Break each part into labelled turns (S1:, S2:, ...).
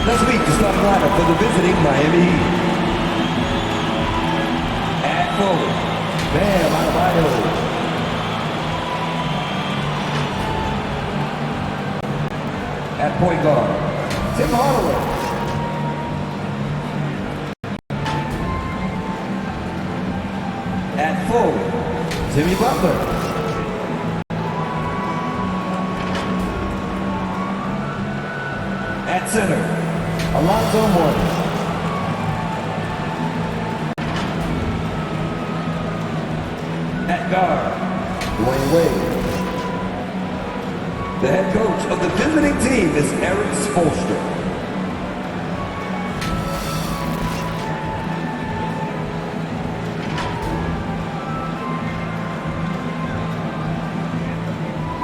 S1: Let's meet the starting lineup for the visiting Miami Heat. At forward, Bam Adebayo. At point guard, Tim Hardaway. At forward, Jimmy Butler. At center, Alonzo Mourning. At guard, Dwayne Wade. The head coach of the visiting team is Eric Spoelstra.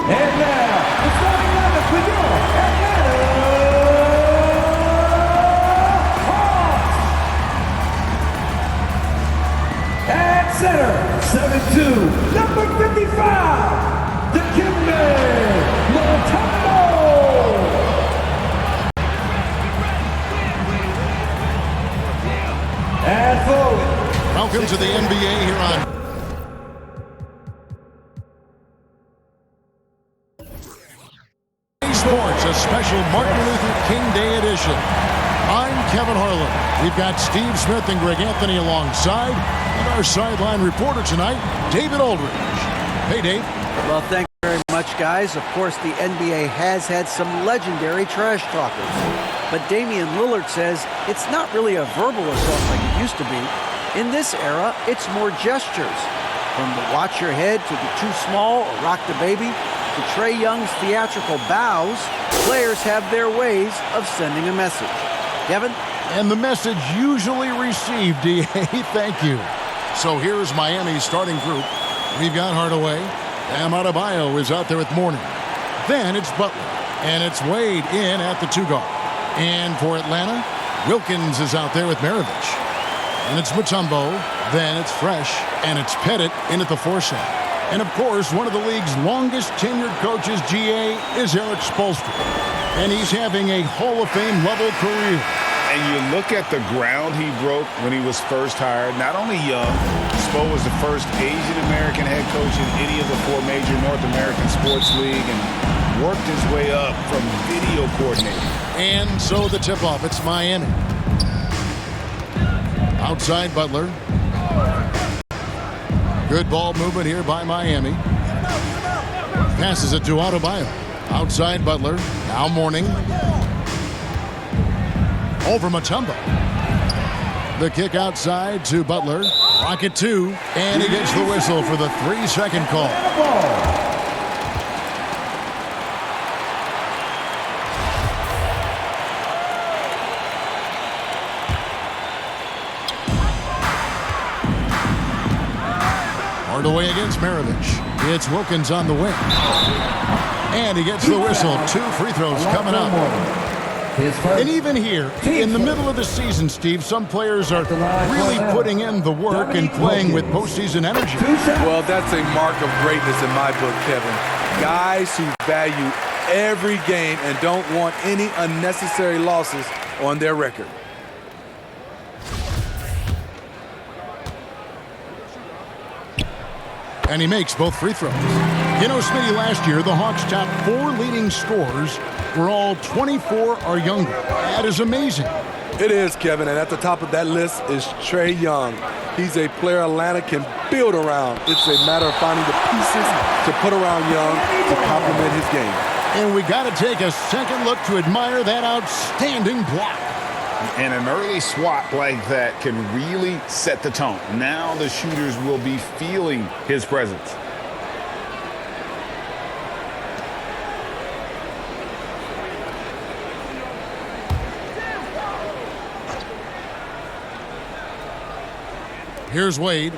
S1: And now, the starting lineup for your Atlanta Hawks. At center, 7'2", number 55, Dikembe Mutombo. And forward.
S2: Welcome to the NBA here on Sports, a special Martin Luther King Day edition. I'm Kevin Harlan. We've got Steve Smith and Greg Anthony alongside, and our sideline reporter tonight, David Aldridge. Hey, Dave.
S3: Well, thank you very much, guys. Of course, the NBA has had some legendary trash talkers. But Damian Lillard says it's not really a verbal assault like it used to be. In this era, it's more gestures. From the watch your head to the too small or rock the baby to Trae Young's theatrical bows, players have their ways of sending a message. Kevin?
S2: And the message usually received, D.A. Thank you. So here's Miami's starting group. We've got Hardaway. Bam Adebayo is out there with Mourning. Then it's Butler. And it's Wade in at the 2-guard. And for Atlanta, Wilkins is out there with Maravich. And it's Mutombo. Then it's Fresh. And it's Pettit in at the 4-side. And, of course, one of the league's longest-tenured coaches, GA, is Eric Spoelstra. And he's having a Hall of Fame-level career.
S4: And you look at the ground he broke when he was first hired. Not only young, Spo was the first Asian-American head coach in any of the 4 major North American sports league and worked his way up from video coordinator.
S2: And so the tip-off, it's Miami. Outside Butler. Good ball movement here by Miami. Passes it to Adebayo. Outside Butler. Now Mourning. Over Mutombo. The kick outside to Butler. Rocket 2. And he gets the whistle for the 3-second call. Hardaway against Maravich. It's Wilkins on the wing. And he gets the whistle. 2 free throws coming up. And even here, in the middle of the season, Steve, some players are really putting in the work and playing with postseason energy.
S5: Well, that's a mark of greatness in my book, Kevin. Guys who value every game and don't want any unnecessary losses on their record.
S2: And he makes both free throws. You know, Smitty, last year, the Hawks' top 4 leading scorers were all 24 or younger. That is amazing.
S5: It is, Kevin, and at the top of that list is Trae Young. He's a player Atlanta can build around. It's a matter of finding the pieces to put around Young to complement his game.
S2: And we got to take a second look to admire that outstanding block.
S4: And an early swat like that can really set the tone. Now the shooters will be feeling his presence.
S2: Here's Wade.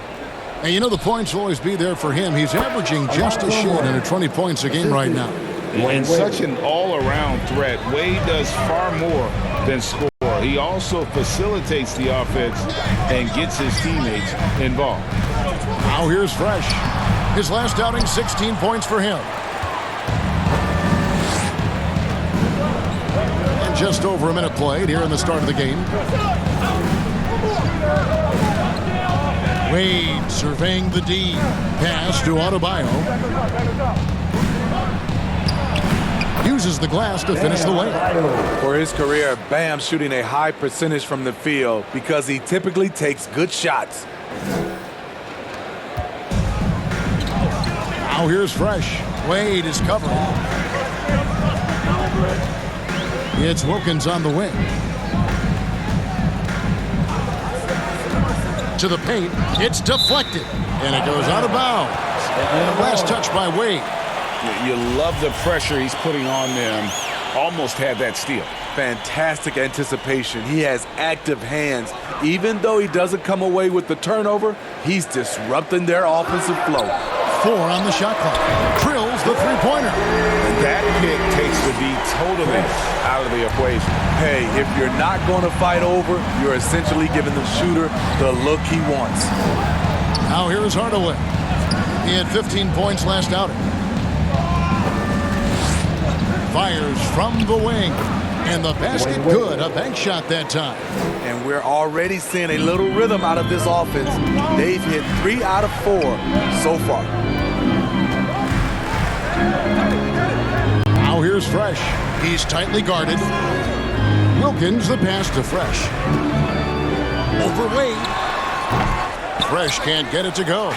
S2: And you know the points will always be there for him. He's averaging just a shade under 20 points a game right now.
S4: And such an all-around threat. Wade does far more than score. He also facilitates the offense and gets his teammates involved.
S2: Now here's Fresh. His last outing, 16 points for him. And just over a minute played here in the start of the game. Wade surveying the D. Pass to Adebayo. Uses the glass to finish the layup.
S5: For his career, Bam shooting a high percentage from the field because he typically takes good shots.
S2: Now here's Fresh. Wade is covering. It's Wilkins on the wing. To the paint. It's deflected. And it goes out of bounds. And the last touch by Wade.
S4: You love the pressure he's putting on them. Almost had that steal.
S5: Fantastic anticipation. He has active hands. Even though he doesn't come away with the turnover, he's disrupting their offensive flow.
S2: 4 on the shot clock. Drills the three-pointer.
S4: That pick takes the D totally out of the equation.
S5: Hey, if you're not going to fight over, you're essentially giving the shooter the look he wants.
S2: Now here's Hardaway. He had 15 points last outing. Fires from the wing. And the basket good. A bank shot that time.
S5: And we're already seeing a little rhythm out of this offense. They've hit 3 out of 4 so far.
S2: Now here's Fresh. He's tightly guarded. Wilkins the pass to Fresh. Over Wade. Fresh can't get it to go.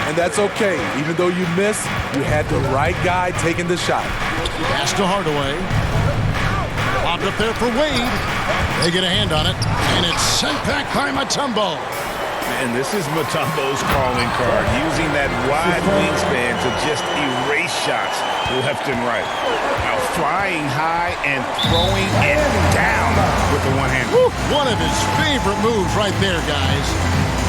S5: And that's okay. Even though you miss, you had the right guy taking the shot.
S2: Pass to Hardaway. Popped up there for Wade. They get a hand on it, and it's sent back by Mutombo.
S4: And this is Mutombo's calling card, using that wide wingspan to just erase shots left and right. Now flying high and throwing it down with the one hand.
S2: One of his favorite moves right there, guys.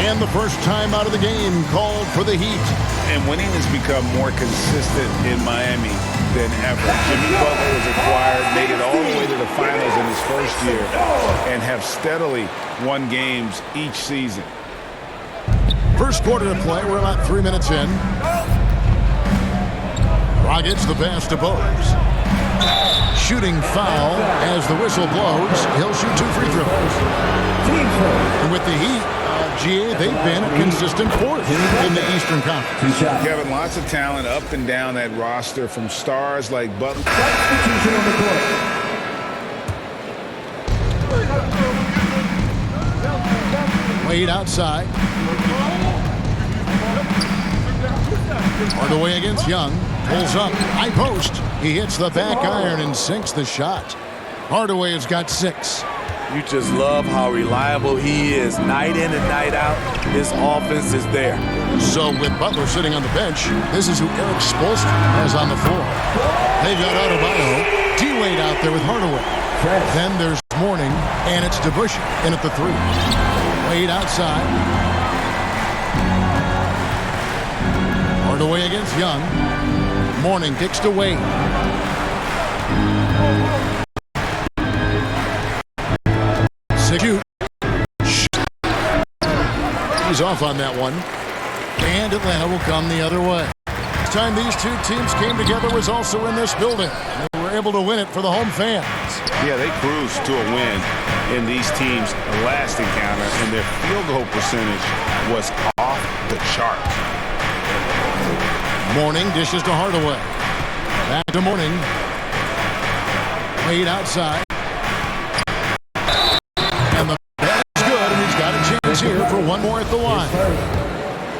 S2: And the first time out of the game called for the Heat.
S4: And winning has become more consistent in Miami than ever. Jimmy Butler was acquired, made it all the way to the finals in his first year, and have steadily won games each season.
S2: First quarter of play, we're about 3 minutes in. Rockets the pass to Bowes. Shooting foul as the whistle blows. He'll shoot 2 free throws. And with the Heat, GA, they've been a consistent force in the Eastern Conference.
S4: Kevin, lots of talent up and down that roster, from stars like Butler.
S2: Wade outside. Hardaway against Young. Pulls up. High post. He hits the back iron and sinks the shot. Hardaway has got 6.
S5: You just love how reliable he is. Night in and night out, his offense is there.
S2: So with Butler sitting on the bench, this is who Eric Spoelstra has on the floor. They've got Adebayo, D-Wade out there with Hardaway. Then there's Mourning, and it's DeBusschere in at the 3. Wade outside. Hardaway against Young. Mourning kicks to Wade. He's off on that one. And Atlanta will come the other way. This time these two teams came together was also in this building. They were able to win it for the home fans.
S4: Yeah, they cruised to a win in these teams' last encounter, and their field goal percentage was off the chart.
S2: Mourning dishes to Hardaway. Back to Mourning. Wade outside. And the pass is good, and he's got a chance here for one more at the line.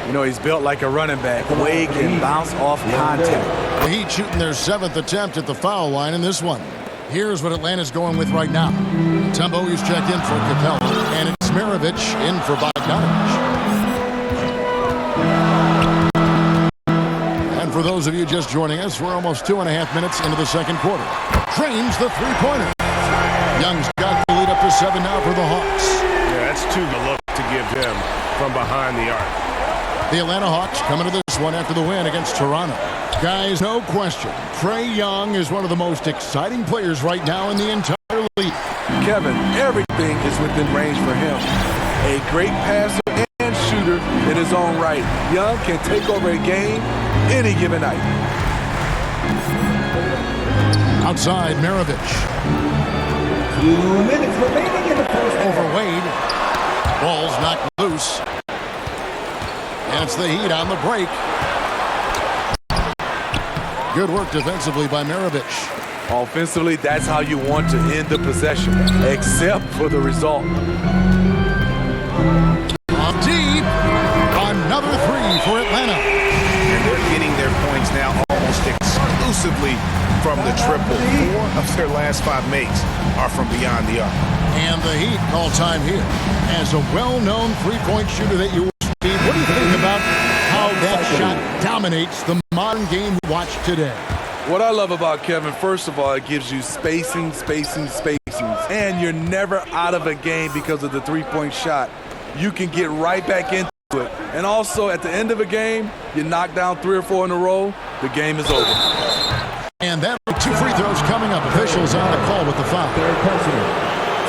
S5: You know, he's built like a running back. Wade can bounce off contact.
S2: The Heat shooting their 7th attempt at the foul line in this one. Here's what Atlanta's going with right now. Mutombo is checked in for Capella, and it's Maravich in for Bogdanovich. And for those of you just joining us, we're almost 2.5 minutes into the second quarter. Drains the three-pointer. Young's got the lead up to 7 now for the Hawks.
S6: Yeah, that's too good look to give him from behind the arc.
S2: The Atlanta Hawks coming to this one after the win against Toronto. Guys, no question, Trae Young is one of the most exciting players right now in the entire league.
S5: Kevin, everything is within range for him. A great passer and shooter in his own right. Young can take over a game any given night.
S2: Outside, Maravich.
S1: 2 minutes remaining in the first half.
S2: Over Wade. Ball's knocked loose. And it's the Heat on the break. Good work defensively by Maravich.
S5: Offensively, that's how you want to end the possession, except for the result.
S2: On deep. Another three for Atlanta.
S4: And they're getting their points now almost exclusively from the triple. 4 of their last 5 makes are from beyond the arc.
S2: And the Heat call time here. As a well-known three-point shooter that you will see, what do you think about how that shot dominates the modern game we watch today?
S5: What I love about Kevin, first of all, it gives you spacing. And you're never out of a game because of the three-point shot. You can get right back into it. And also, at the end of a game, you knock down 3 or 4 in a row, the game is over.
S2: And that 2 free throws coming up. Officials on the call with the foul.
S1: Third personal.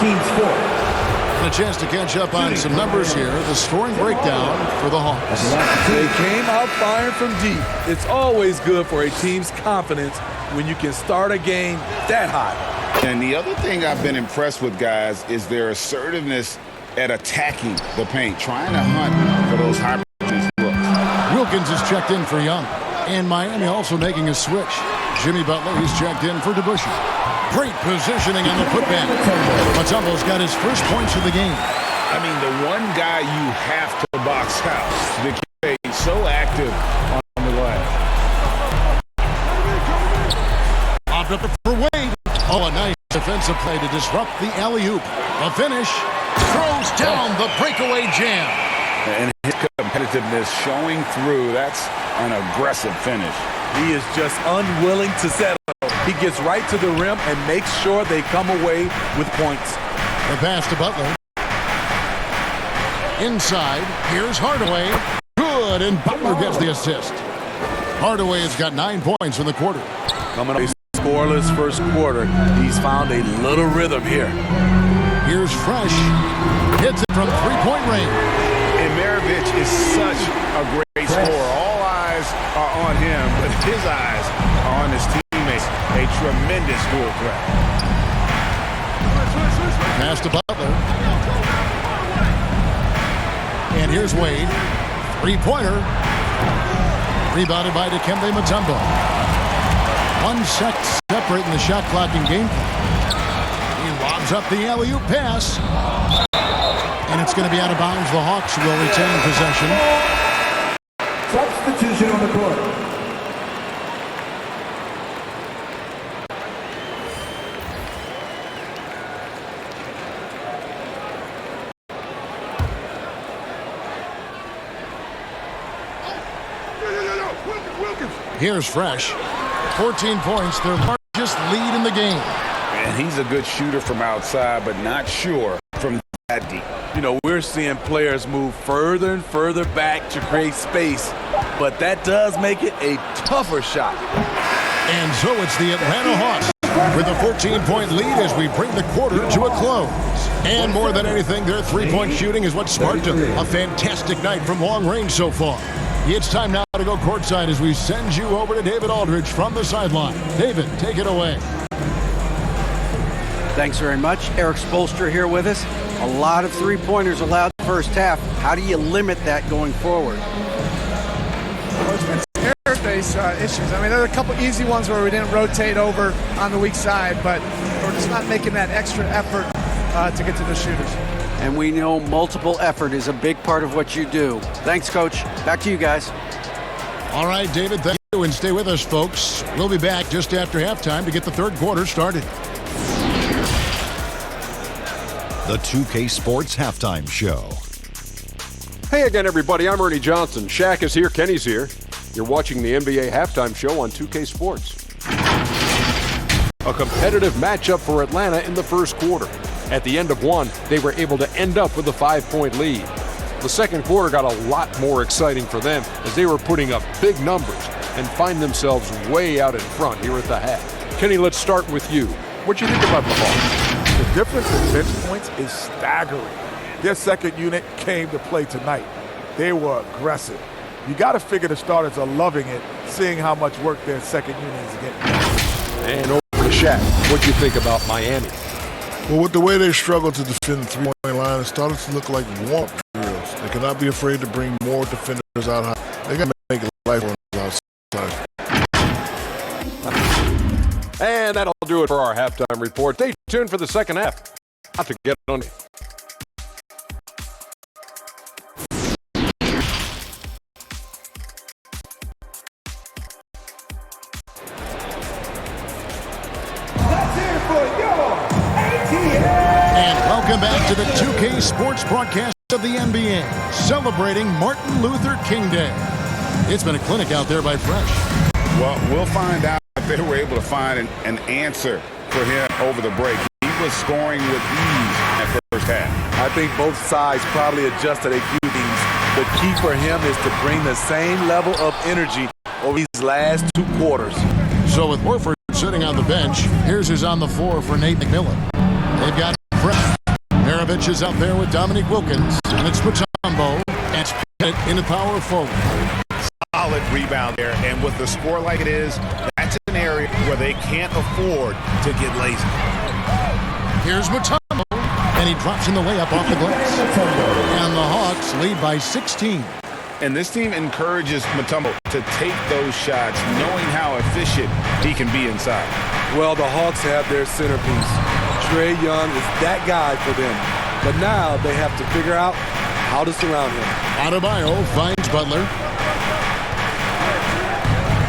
S1: Team's 4.
S2: And a chance to catch up on some numbers here. The scoring breakdown for the Hawks.
S5: They came out firing from deep. It's always good for a team's confidence when you can start a game that hot.
S4: And the other thing I've been impressed with, guys, is their assertiveness at attacking the paint, trying to hunt for those high-percentage looks.
S2: Wilkins is checked in for Young. And Miami also making a switch. Jimmy Butler is checked in for DeBusschere. Great positioning on the putback. Mutombo's got his first points of the game.
S4: I mean, the one guy you have to box out. The kid is so active on the glass.
S2: Popped up for Wade. Oh, a nice defensive play to disrupt the alley-oop. A finish. Throws down the breakaway jam.
S4: And his competitiveness showing through. That's an aggressive finish.
S5: He is just unwilling to settle. He gets right to the rim and makes sure they come away with points.
S2: The pass to Butler. Inside, here's Hardaway. Good, and Butler gets the assist. Hardaway has got 9 points in the quarter.
S5: Coming up a scoreless first quarter, he's found a little rhythm here.
S2: Here's Fresh. Hits it from three-point range.
S4: And Maravich is such a great scorer. All eyes are on him, but his eyes are on his teammates. A tremendous dual threat.
S2: Pass to Butler. And here's Wade. Three-pointer. Rebounded by Dikembe Mutombo. 1 sec separating the shot clock in game. He lobs up the alley-oop pass. And it's going to be out of bounds. The Hawks will retain possession.
S1: Substitution on the court.
S2: Here's Fresh. 14 points, their largest lead in the game.
S4: And he's a good shooter from outside, but not sure from that deep.
S5: You know, we're seeing players move further and further back to create space, but that does make it a tougher shot.
S2: And so it's the Atlanta Hawks with a 14-point lead as we bring the quarter to a close. And more than anything, their three-point shooting is what sparked a fantastic night from long range so far. It's time now to go courtside as we send you over to David Aldridge from the sideline. David, take it away.
S3: Thanks very much. Eric Spoelstra here with us. A lot of three-pointers allowed in the first half. How do you limit that going forward?
S7: Airspace issues. I mean, there are a couple easy ones where we didn't rotate over on the weak side, but we're just not making that extra effort to get to the shooters.
S3: And we know multiple effort is a big part of what you do. Thanks, Coach. Back to you guys.
S2: All right, David, thank you, and stay with us, folks. We'll be back just after halftime to get the third quarter started.
S8: The 2K Sports Halftime Show.
S9: Hey again, everybody. I'm Ernie Johnson. Shaq is here. Kenny's here. You're watching the NBA Halftime Show on 2K Sports. A competitive matchup for Atlanta in the first quarter. At the end of one, they were able to end up with a 5-point lead. The second quarter got a lot more exciting for them as they were putting up big numbers and find themselves way out in front here at the half. Kenny, let's start with you. What do you think about the Hawks?
S10: The difference in bench points is staggering. Their second unit came to play tonight. They were aggressive. You got to figure the starters are loving it, seeing how much work their second unit is getting.
S9: And over to Shaq. What do you think about Miami?
S11: Well, with the way they struggle to defend the three-point line, it started to look like warm drills. They cannot be afraid to bring more defenders out high. They got to make life on us outside.
S9: And that'll do it for our halftime report. Stay tuned for the second half. Not to get on.
S2: And welcome back to the 2K Sports broadcast of the NBA, celebrating Martin Luther King Day. It's been a clinic out there by Fresh.
S4: Well, we'll find out if they were able to find an answer for him over the break. He was scoring with ease at first half.
S5: I think both sides probably adjusted a few things. The key for him is to bring the same level of energy over these last 2 quarters.
S2: So with Horford sitting on the bench, here's who's on the floor for Nate McMillan. They've got Fresh. Maravich is out there with Dominique Wilkins. And it's Mutombo. And Pitt in the power forward.
S12: Solid rebound there. And with the score like it is, that's an area where they can't afford to get lazy.
S2: Here's Mutombo. And he drops in the layup off the glass. And the Hawks lead by 16.
S4: And this team encourages Mutombo to take those shots, knowing how efficient he can be inside.
S5: Well, the Hawks have their centerpiece. Trae Young is that guy for them. But now they have to figure out how to surround him.
S2: Adebayo finds Butler.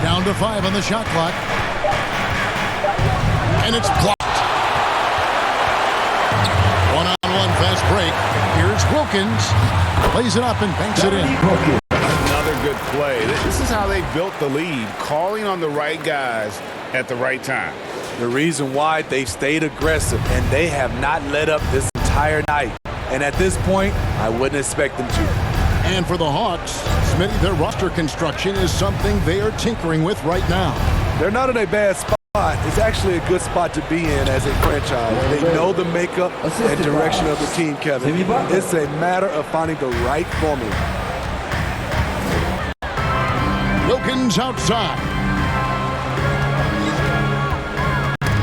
S2: Down to 5 on the shot clock. And it's blocked. One-on-one fast break. Here's Wilkins. Plays it up and banks it in.
S4: Another good play. This is how they built the lead, calling on the right guys at the right time.
S5: The reason why they've stayed aggressive and they have not let up this entire night. And at this point, I wouldn't expect them to.
S2: And for the Hawks, Smitty, their roster construction is something they are tinkering with right now.
S5: They're not in a bad spot. It's actually a good spot to be in as a franchise. They know the makeup and direction of the team, Kevin. It's a matter of finding the right formula.
S2: Wilkins outside.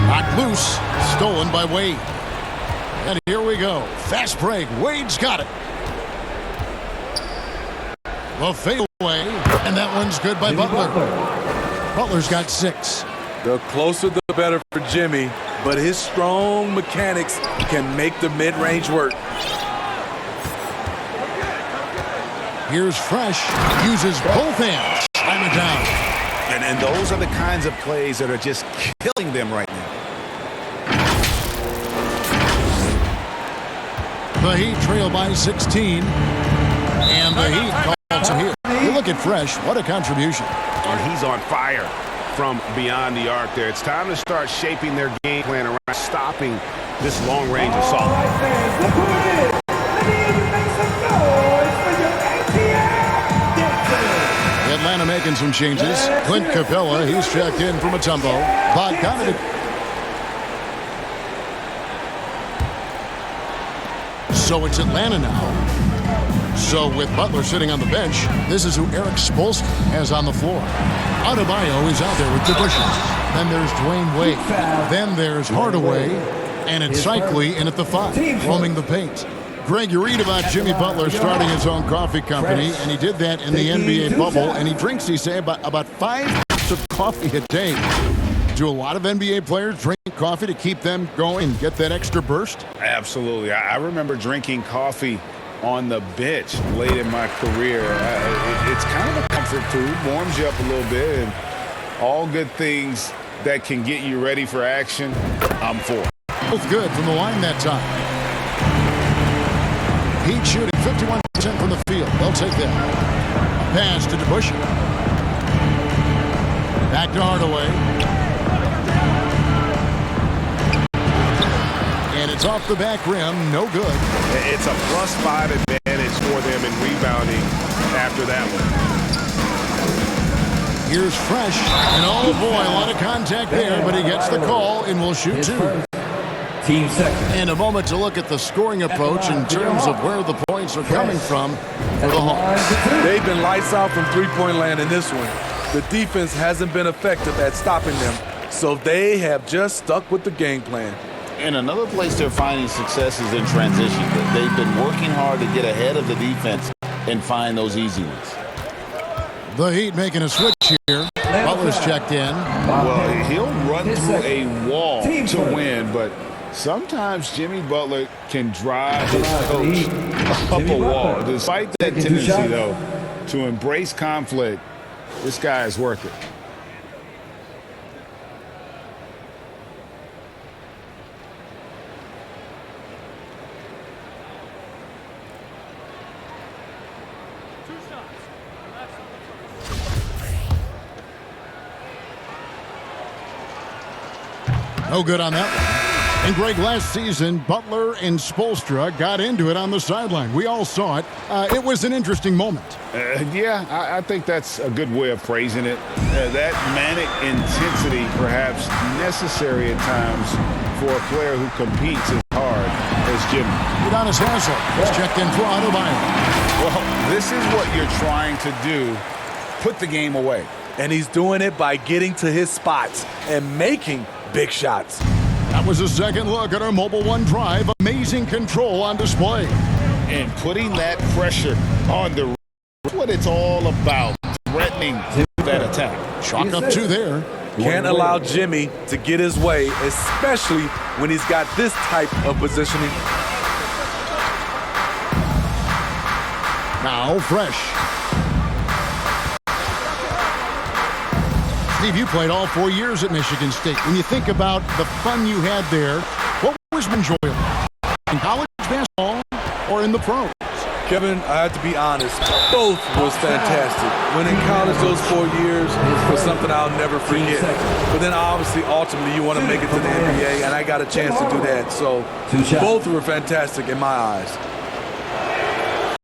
S2: Knocked loose. Stolen by Wade. And here we go. Fast break. Wade's got it. The fadeaway. And that one's good by Butler. Butler's got 6.
S5: The closer the better for Jimmy, but his strong mechanics can make the mid-range work.
S2: Here's Fresh. Uses both hands. Slam it down.
S12: And those are the kinds of plays that are just killing them right now.
S2: The Heat trail by 16. And the Heat calls him here. You look at Fresh. What a contribution.
S4: And he's on fire from beyond the arc there. It's time to start shaping their game plan around stopping this long-range assault.
S2: Atlanta making some changes. Clint Capella, he's checked in from Mutombo. Bogdanovic. So it's Atlanta now. So with Butler sitting on the bench, this is who Eric Spoelstra has on the floor. Adebayo is out there with the bushes. Then there's Dwayne Wade. Then there's Hardaway. And it's Cycli in at the 5, roaming the paint. Greg, you read about Jimmy Butler starting his own coffee company, and he did that in the NBA bubble, and he drinks, he say, about 5 cups of coffee a day. Do a lot of NBA players drink coffee to keep them going and get that extra burst?
S4: Absolutely. I remember drinking coffee on the bench late in my career. It's kind of a comfort food, warms you up a little bit, and all good things that can get you ready for action, I'm for.
S2: Both good from the line that time. Heat shooting 51% from the field. They'll take that. A pass to DeBush. Back to Hardaway. And it's off the back rim. No good.
S12: It's a +5 advantage for them in rebounding after that one.
S2: Here's Fresh. And oh boy, a lot of contact there, but he gets the call and will shoot 2.
S1: Team second.
S2: And a moment to look at the scoring approach in terms of where the points are coming from for the Hawks.
S5: They've been lights out from three-point land in this one. The defense hasn't been effective at stopping them, so they have just stuck with the game plan.
S12: And another place they're finding success is in transition. They've been working hard to get ahead of the defense and find those easy ones.
S2: The Heat making a switch here. Butler's checked in.
S4: Well, he'll run through a wall to win, but sometimes Jimmy Butler can drive his coach up a wall. Despite that tendency, though, to embrace conflict, this guy is worth it.
S2: No good on that one. And Greg, last season, Butler and Spoelstra got into it on the sideline. We all saw it. It was an interesting moment.
S4: Yeah, I think that's a good way of phrasing it. That manic intensity perhaps necessary at times for a player who competes as hard as Jimmy.
S2: Udonis Haslem is checked in for Adebayo.
S4: Well, this is what you're trying to do. Put the game away.
S5: And he's doing it by getting to his spots and making big shots.
S2: That was a second look at our Mobile One drive. Amazing control on display.
S4: And putting that pressure on the rim. That's what it's all about, threatening that attack.
S2: Chalk up 2 there.
S5: Can't allow Jimmy to get his way, especially when he's got this type of positioning.
S2: Now Fresh. Steve, you played all 4 years at Michigan State. When you think about the fun you had there, what was enjoyable? In college basketball or in the pros?
S5: Kevin, I have to be honest, both was fantastic. When in college, those 4 years was something I'll never forget. But then obviously, ultimately, you want to make it to the NBA, and I got a chance to do that. So both were fantastic in my eyes.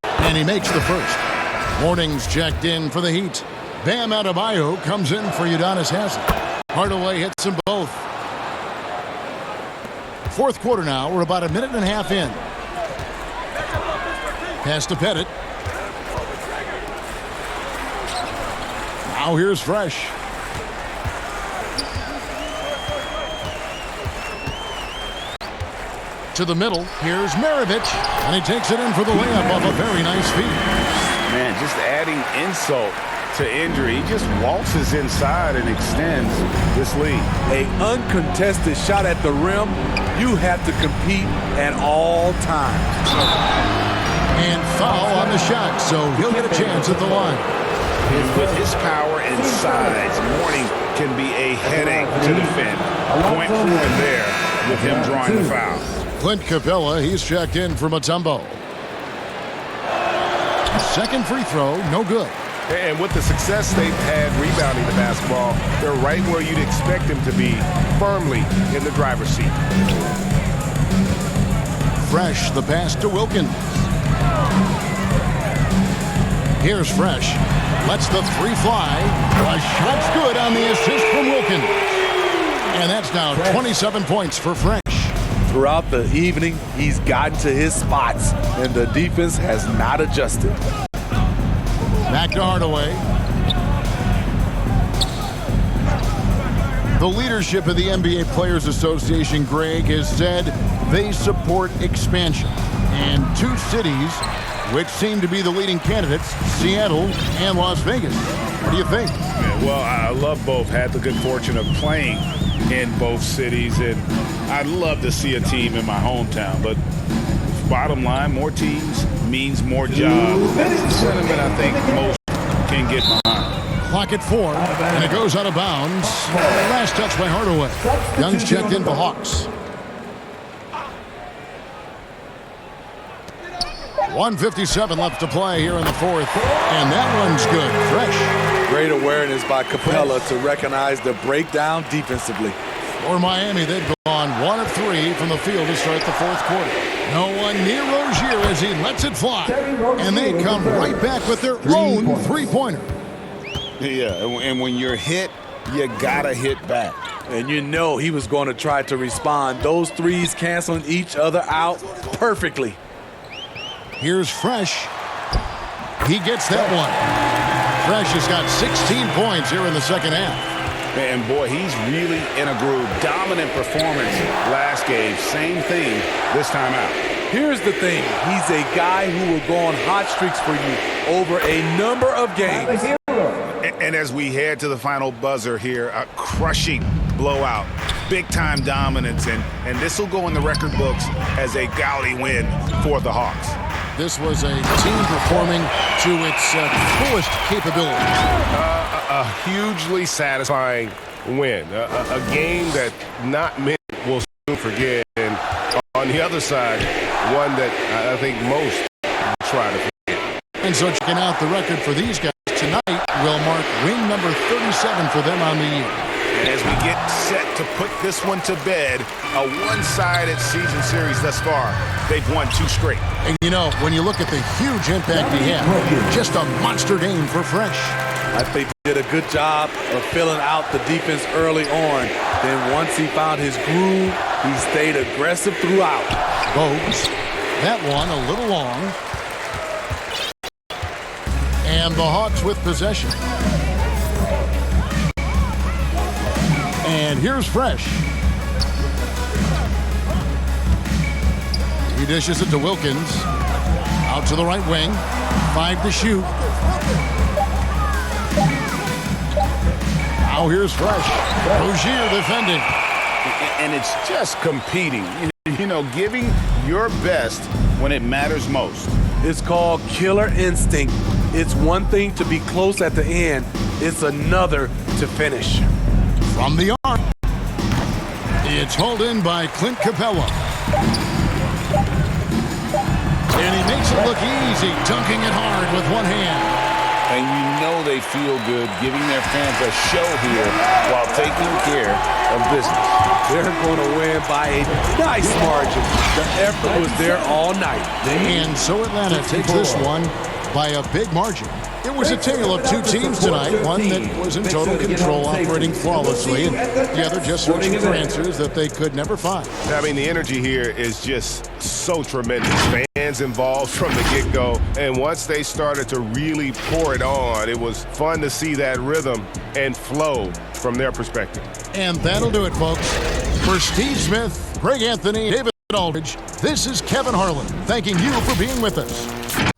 S2: And he makes the first. Warnings checked in for the Heat. Bam Adebayo comes in for Udonis Haslem. Hardaway hits them both. Fourth quarter now. We're about a minute and a half in. Pass to Pettit. Now here's Fresh. To the middle. Here's Maravich. And he takes it in for the layup off a very nice feed.
S4: Man, just adding insult to injury. He just waltzes inside and extends this lead.
S5: An uncontested shot at the rim, you have to compete at all times.
S2: And foul on the shot, so he'll get a chance at the line.
S4: With his power and size, Mourning can be a headache to defend. Point forward there with him drawing the foul.
S2: Clint Capella, he's checked in for Mutombo. Second free throw, no good.
S4: And with the success they've had rebounding the basketball, they're right where you'd expect them to be, firmly in the driver's seat.
S2: Fresh, the pass to Wilkins. Here's Fresh. Lets the three fly. A shot's good on the assist from Wilkins. And that's now 27 points for Fresh.
S5: Throughout the evening, he's gotten to his spots, and the defense has not adjusted.
S2: Back to Hardaway. The leadership of the NBA Players Association, Greg, has said they support expansion. And 2 cities, which seem to be the leading candidates, Seattle and Las Vegas. What do you think?
S4: Yeah, well, I love both. Had the good fortune of playing in both cities, and I'd love to see a team in my hometown. But bottom line, more teams means more jobs. That's the sentiment I think most can get behind.
S2: Clock at 4, and it goes out of bounds. Last touch by Hardaway. Young's checked in for Hawks. 1:57 left to play here in the fourth, and that one's good. Fresh.
S5: Great awareness by Capella to recognize the breakdown defensively.
S2: For Miami, they've gone 1 of 3 from the field to start the fourth quarter. No one near Rozier as he lets it fly, and they come right back with their own three-pointer.
S4: Yeah, and when you're hit, you gotta hit back.
S5: And you know he was going to try to respond. Those threes canceling each other out perfectly.
S2: Here's Fresh. He gets that one. Fresh has got 16 points here in the second half.
S4: And boy, he's really in a groove. Dominant performance last game. Same thing this time out.
S5: Here's the thing. He's a guy who will go on hot streaks for you over a number of games.
S4: And as we head to the final buzzer here, a crushing blowout. Big-time dominance, and this will go in the record books as a gaudy win for the Hawks.
S2: This was a team performing to its fullest capability.
S6: A hugely satisfying win. A game that not many will soon forget. And on the other side, one that I think most try to forget.
S2: And so checking out the record for these guys tonight will mark win number 37 for them on the year.
S4: And as we get set to put this one to bed, a one-sided season series thus far, they've won 2 straight.
S2: And you know, when you look at the huge impact he had, just a monster game for Fresh.
S5: I think he did a good job of filling out the defense early on. Then once he found his groove, he stayed aggressive throughout.
S2: Bogues, that one a little long. And the Hawks with possession. And here's Fresh. He dishes it to Wilkins. Out to the right wing. 5 to shoot. Now here's Fresh. Rozier defending.
S4: And it's just competing. You know, giving your best when it matters most.
S5: It's called killer instinct. It's one thing to be close at the end. It's another to finish.
S2: From the arc. It's hauled in by Clint Capella. And he makes it look easy, dunking it hard with one hand.
S12: And you know they feel good giving their fans a show here while taking care of business.
S5: They're going to win by a nice margin. The effort was there all night.
S2: And so Atlanta takes this one by a big margin. It was a tale of 2 teams tonight, one that was in total control, operating flawlessly, and the other just searching for answers that they could never find.
S6: I mean, the energy here is just so tremendous. Fans involved from the get-go, and once they started to really pour it on, it was fun to see that rhythm and flow from their perspective.
S2: And that'll do it, folks. For Steve Smith, Greg Anthony, David Aldridge, this is Kevin Harlan, thanking you for being with us.